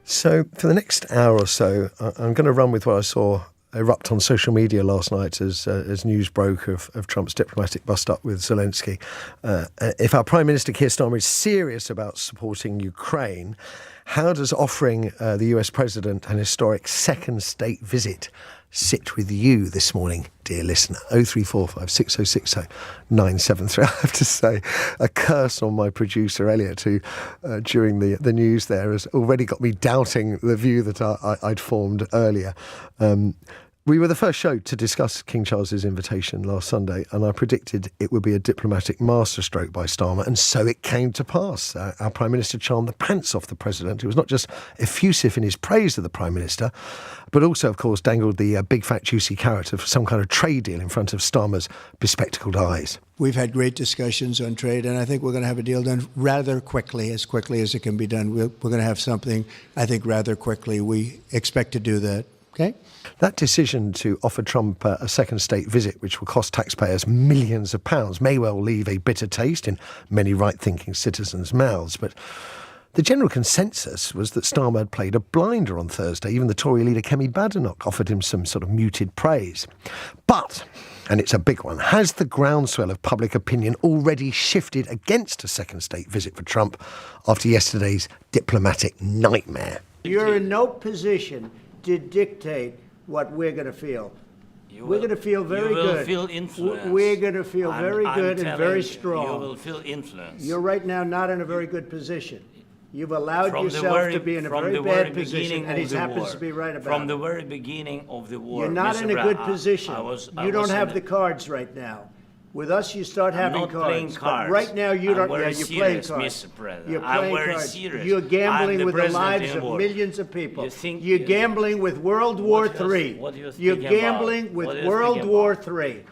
So for the next hour or so, I'm going to run with what I saw erupt on social media last night as news broke of Trump's diplomatic bust-up with Zelenskyy. If our Prime Minister Keir Starmer is serious about supporting Ukraine, how does offering the US President an historic second state visit sit with you this morning, dear listener? 0345 6060 973. I have to say, a curse on my producer Elliot, who during the news there has already got me doubting the view that I'd formed earlier. We were the first show to discuss King Charles's invitation last Sunday, and I predicted it would be a diplomatic masterstroke by Starmer, and so it came to pass. Our Prime Minister charmed the pants off the President, who was not just effusive in his praise of the Prime Minister, but also, of course, dangled the big fat juicy carrot of some kind of trade deal in front of Starmer's bespectacled eyes. We've had great discussions on trade, and I think we're going to have a deal done rather quickly as it can be done. We're going to have something, I think, rather quickly. We expect to do that. Okay? That decision to offer Trump a second state visit, which will cost taxpayers millions of pounds, may well leave a bitter taste in many right-thinking citizens' mouths. But the general consensus was that Starmer had played a blinder on Thursday. Even the Tory leader, Kemi Badenoch, offered him some sort of muted praise. But, and it's a big one, has the groundswell of public opinion already shifted against a second state visit for Trump after yesterday's diplomatic nightmare? You're in no position to dictate what we're going to feel. We're going to feel very good. You will feel influence. We're going to feel very good and very strong. You will feel influence. You're right now not in a very good position. You've allowed yourself to be in a very bad position, and he happens to be right about it. From the very beginning of the war, you're not in a good position. You don't have the cards right now. With us, you start having cards. Playing cards. But right now, you don't. Yeah, you're playing cards. Mr. President. You're playing I'm very cards. serious. You're gambling with the lives of war. millions of people. You're gambling with World War III. You're gambling with World War III.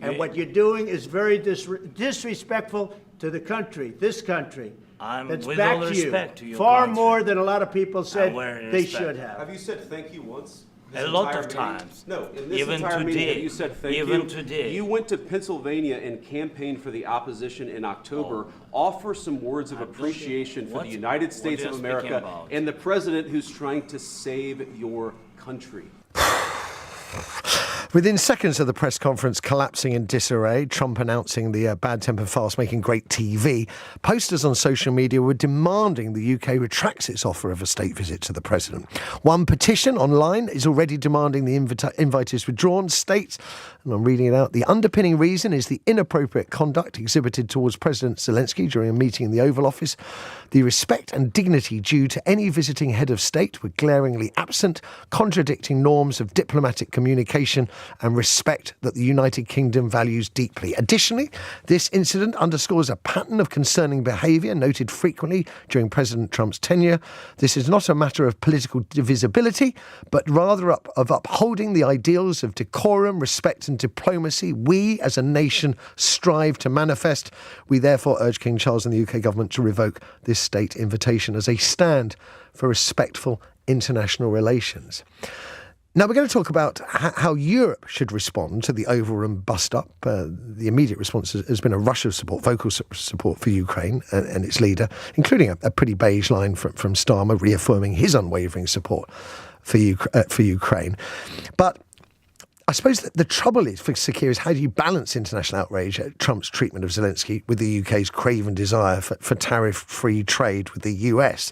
And what you're doing is very disrespectful to the country, this country. That's with back all to you. Respect to your Far country. more than a lot of people said they should have. Have you said thank you once? A lot of times. No, in this even entire today, meeting, you said thank you. Even today. You went to Pennsylvania and campaigned for the opposition in October. Offer some words of appreciation for the United States of America and the president who's trying to save your country. Within seconds of the press conference collapsing in disarray, Trump announcing the bad-tempered farce making great TV, posters on social media were demanding the UK retracts its offer of a state visit to the president. One petition online is already demanding the invite is withdrawn. States, and I'm reading it out, the underpinning reason is the inappropriate conduct exhibited towards President Zelenskyy during a meeting in the Oval Office. The respect and dignity due to any visiting head of state were glaringly absent, contradicting norms of diplomatic communication and respect that the United Kingdom values deeply. Additionally, this incident underscores a pattern of concerning behaviour noted frequently during President Trump's tenure. This is not a matter of political divisibility, but rather of upholding the ideals of decorum, respect and diplomacy we as a nation strive to manifest. We therefore urge King Charles and the UK government to revoke this state invitation as a stand for respectful international relations. Now, we're going to talk about how Europe should respond to the overrun bust-up. The immediate response has been a rush of support, vocal support for Ukraine and its leader, including a pretty beige line from Starmer reaffirming his unwavering support for Ukraine. But I suppose that the trouble is for Sir Keir is how do you balance international outrage at Trump's treatment of Zelenskyy with the UK's craven desire for tariff-free trade with the US?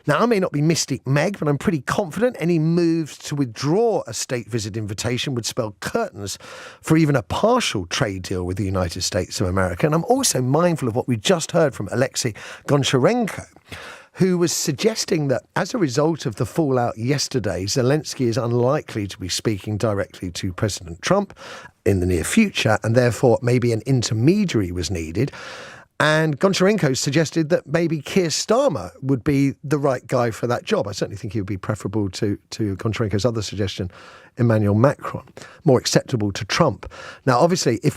Now, I may not be Mystic Meg, but I'm pretty confident any moves to withdraw a state visit invitation would spell curtains for even a partial trade deal with the United States of America. And I'm also mindful of what we just heard from Alexei Goncharenko, who was suggesting that as a result of the fallout yesterday, Zelenskyy is unlikely to be speaking directly to President Trump in the near future, and therefore maybe an intermediary was needed. And Goncharenko suggested that maybe Keir Starmer would be the right guy for that job. I certainly think he would be preferable to Goncharenko's other suggestion, Emmanuel Macron, more acceptable to Trump. Now, obviously, if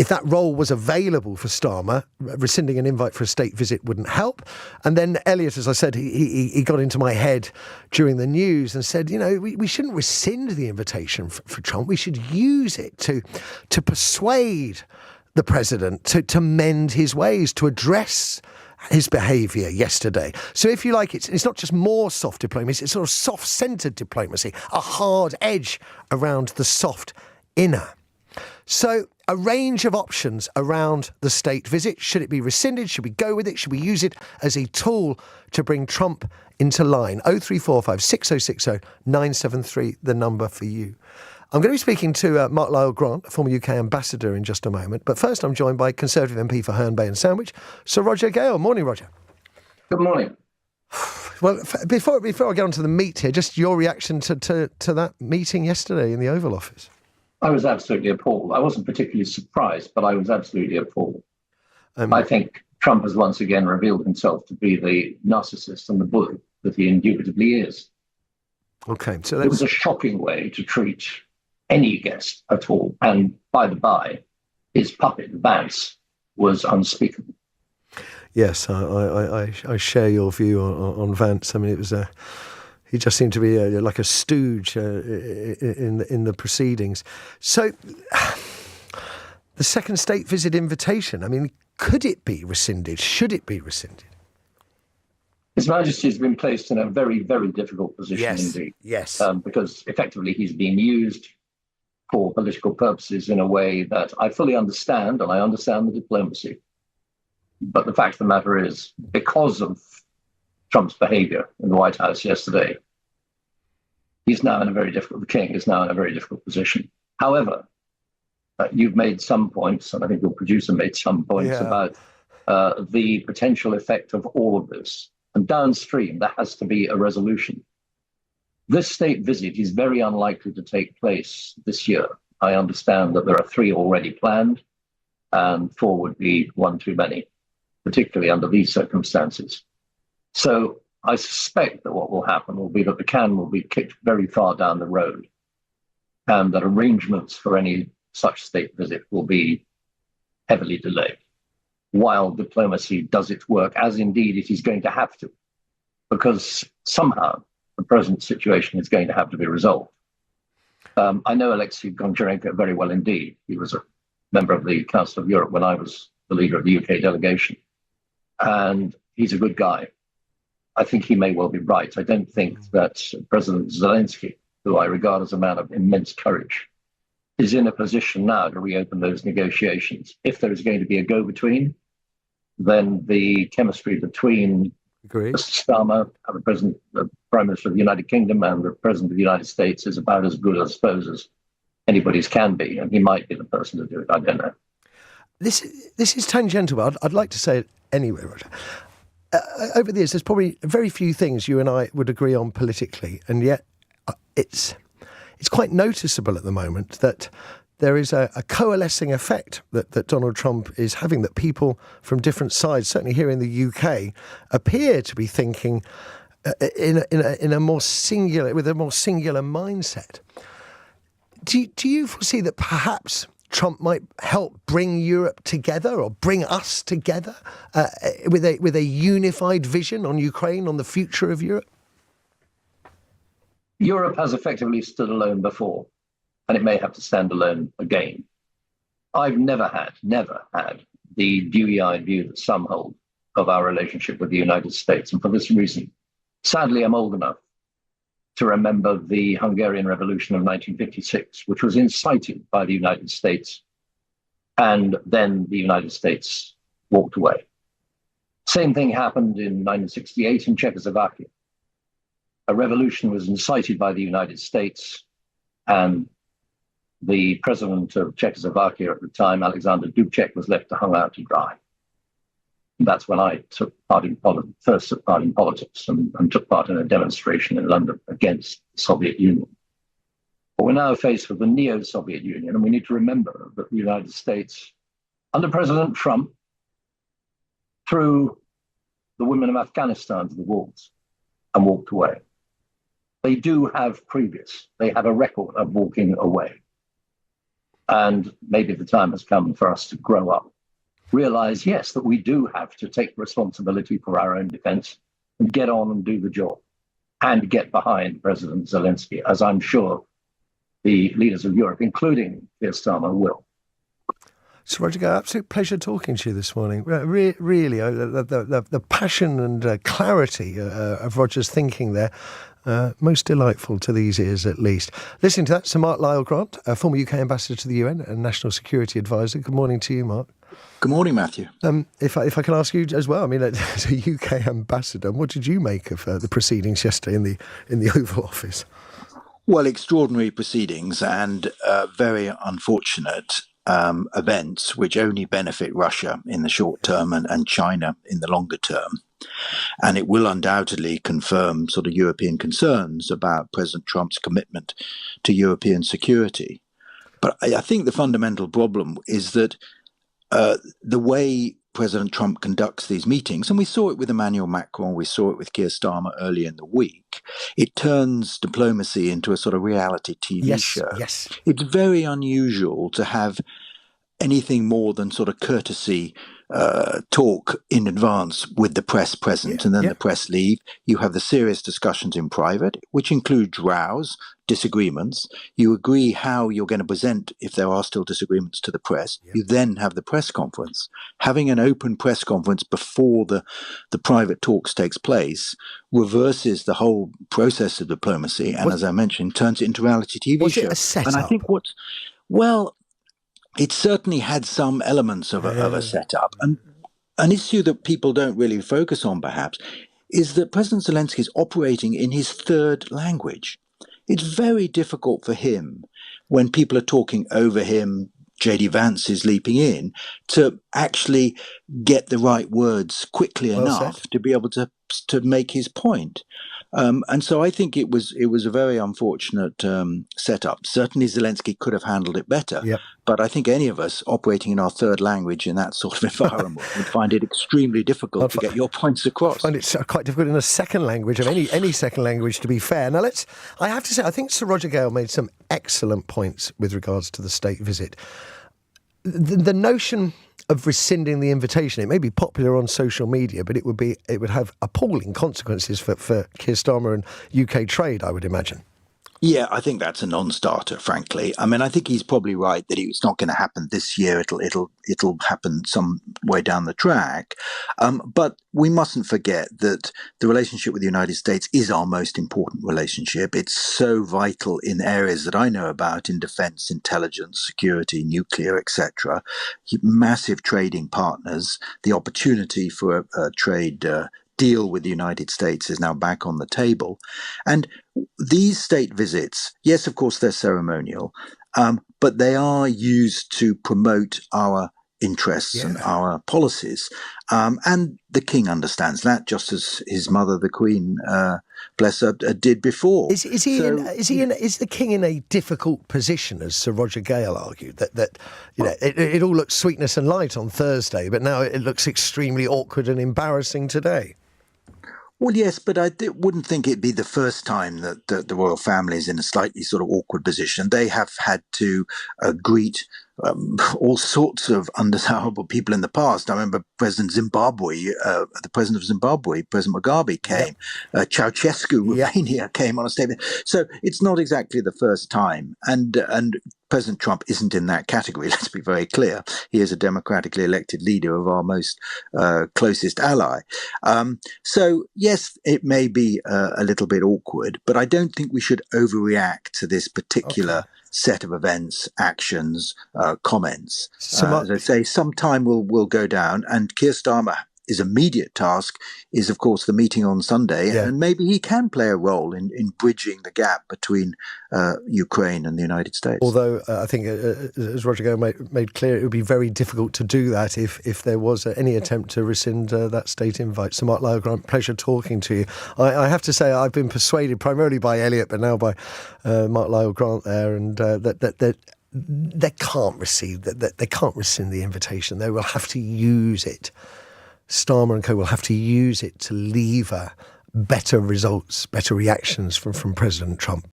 that role was available for Starmer, rescinding an invite for a state visit wouldn't help. And then Elliot, as I said, he got into my head during the news and said, you know, we shouldn't rescind the invitation for Trump. We should use it to persuade the president to mend his ways, to address his behaviour yesterday. So if you like, it's not just more soft diplomacy, it's sort of soft-centred diplomacy, a hard edge around the soft inner. So a range of options around the state visit. Should it be rescinded? Should we go with it? Should we use it as a tool to bring Trump into line? 0345 6060 973, the number for you. I'm going to be speaking to Mark Lyall-Grant, a former UK ambassador, in just a moment. But first, I'm joined by Conservative MP for Herne Bay and Sandwich, Sir Roger Gale. Morning, Roger. Good morning. Well, before I get on to the meat here, just your reaction to that meeting yesterday in the Oval Office. I was absolutely appalled. I wasn't particularly surprised, but I was absolutely appalled. I think Trump has once again revealed himself to be the narcissist and the bully that he indubitably is. Okay, so it was a shocking way to treat any guest at all. And by the by, his puppet, Vance, was unspeakable. Yes, I share your view on Vance. I mean, it was he just seemed to be like a stooge in the proceedings. So, the second state visit invitation, I mean, could it be rescinded? Should it be rescinded? His Majesty has been placed in a very, very difficult position indeed. Yes. Because effectively he's being used for political purposes in a way that I fully understand, and I understand the diplomacy. But the fact of the matter is, because of Trump's behavior in the White House yesterday, the king is now in a very difficult position. However, you've made some points, and I think your producer made some points about the potential effect of all of this. And downstream, there has to be a resolution. This state visit is very unlikely to take place this year. I understand that there are 3 already planned, and 4 would be one too many, particularly under these circumstances. So I suspect that what will happen will be that the can will be kicked very far down the road, and that arrangements for any such state visit will be heavily delayed, while diplomacy does its work, as indeed it is going to have to, because somehow the present situation is going to have to be resolved. I know Alexei Goncharenko very well indeed. He was a member of the Council of Europe when I was the leader of the UK delegation. And he's a good guy. I think he may well be right. I don't think that President Zelenskyy, who I regard as a man of immense courage, is in a position now to reopen those negotiations. If there is going to be a go-between, then the chemistry between Mr. Starmer, the Prime Minister of the United Kingdom, and the President of the United States is about as good, I suppose, as anybody's can be. And he might be the person to do it. I don't know. This is tangential, but I'd like to say it anyway, Roger. Over the years, there's probably very few things you and I would agree on politically, and yet it's quite noticeable at the moment that there is a coalescing effect that Donald Trump is having, that people from different sides, certainly here in the UK, appear to be thinking in a more singular, with a more singular mindset. Do you foresee that perhaps Trump might help bring Europe together, or bring us together with a unified vision on Ukraine, on the future of Europe? Europe has effectively stood alone before, and it may have to stand alone again. I've never had the dewy-eyed view that some hold of our relationship with the United States. And for this reason, sadly, I'm old enough to remember the Hungarian Revolution of 1956, which was incited by the United States, and then the United States walked away. Same thing happened in 1968 in Czechoslovakia. A revolution was incited by the United States, and the president of Czechoslovakia at the time, Alexander Dubček, was left to hang out to dry. That's when I first took part in politics and took part in a demonstration in London against the Soviet Union. But we're now faced with the neo-Soviet Union, and we need to remember that the United States, under President Trump, threw the women of Afghanistan to the wolves and walked away. They do have they have a record of walking away. And maybe the time has come for us to grow up, realize, yes, that we do have to take responsibility for our own defense and get on and do the job, and get behind President Zelenskyy, as I'm sure the leaders of Europe, including Keir Starmer, will. So, Roger Gale, absolute pleasure talking to you this morning. Really, the passion and clarity of Roger's thinking there, most delightful to these ears at least. Listening to that, Sir Mark Lyall-Grant, former UK Ambassador to the UN and National Security Advisor. Good morning to you, Mark. Good morning, Matthew. If I can ask you as well, I mean, as a UK ambassador, what did you make of the proceedings yesterday in the Oval Office? Well, extraordinary proceedings and very unfortunate events which only benefit Russia in the short term and China in the longer term. And it will undoubtedly confirm sort of European concerns about President Trump's commitment to European security. But I think the fundamental problem is that the way President Trump conducts these meetings, and we saw it with Emmanuel Macron, we saw it with Keir Starmer earlier in the week, it turns diplomacy into a sort of reality TV show. Yes. It's very unusual to have anything more than sort of courtesy talk in advance with the press present and then the press leave. You have the serious discussions in private, which include rows, disagreements. You agree how you're going to present if there are still disagreements to the press. You then have the press conference. Having an open press conference before the private talks takes place reverses the whole process of diplomacy and, as I mentioned, turns it into a reality TV Was show. it a setup? And I think it certainly had some elements of a setup. And an issue that people don't really focus on, perhaps, is that President Zelenskyy is operating in his third language. It's very difficult for him when people are talking over him, J.D. Vance is leaping in, to actually get the right words quickly enough to be able to make his point. And so I think it was a very unfortunate setup. Certainly Zelenskyy could have handled it better, but I think any of us operating in our third language in that sort of environment would find it extremely difficult to get your points across. And it's quite difficult in a second language, of any second language, to be fair. Now, I have to say, I think Sir Roger Gale made some excellent points with regards to the state visit. The notion of rescinding the invitation, it may be popular on social media, but it would have appalling consequences for Keir Starmer and UK trade, I would imagine. Yeah, I think that's a non-starter, frankly. I mean, I think he's probably right that it's not going to happen this year. It'll happen some way down the track. But we mustn't forget that the relationship with the United States is our most important relationship. It's so vital in areas that I know about in defense, intelligence, security, nuclear, etc. Massive trading partners. The opportunity for a trade deal with the United States is now back on the table. And these state visits, yes, of course, they're ceremonial, but they are used to promote our interests and our policies. And the king understands that, just as his mother, the Queen, bless her, did before. Is the king in a difficult position, as Sir Roger Gale argued, that it all looked sweetness and light on Thursday, but now it looks extremely awkward and embarrassing today? Well, yes, but I wouldn't think it'd be the first time that the royal family is in a slightly sort of awkward position. They have had to greet all sorts of undesirable people in the past. I remember President of Zimbabwe, President Mugabe came. Ceausescu, Romania, came on a statement. So it's not exactly the first time. And President Trump isn't in that category, let's be very clear. He is a democratically elected leader of our most closest ally. So, yes, it may be a little bit awkward, but I don't think we should overreact to this particular set of events, actions, comments. As I say, some time will go down, and Keir Starmer, his immediate task is, of course, the meeting on Sunday, and maybe he can play a role in bridging the gap between Ukraine and the United States. Although I think, as Roger Gale made clear, it would be very difficult to do that if there was any attempt to rescind that state invite. Sir Mark Lyall-Grant, pleasure talking to you. I have to say I've been persuaded primarily by Elliot, but now by Mark Lyall-Grant there, and that they can't rescind the invitation. They will have to use it. Starmer and co will have to use it to lever better results, better reactions from President Trump.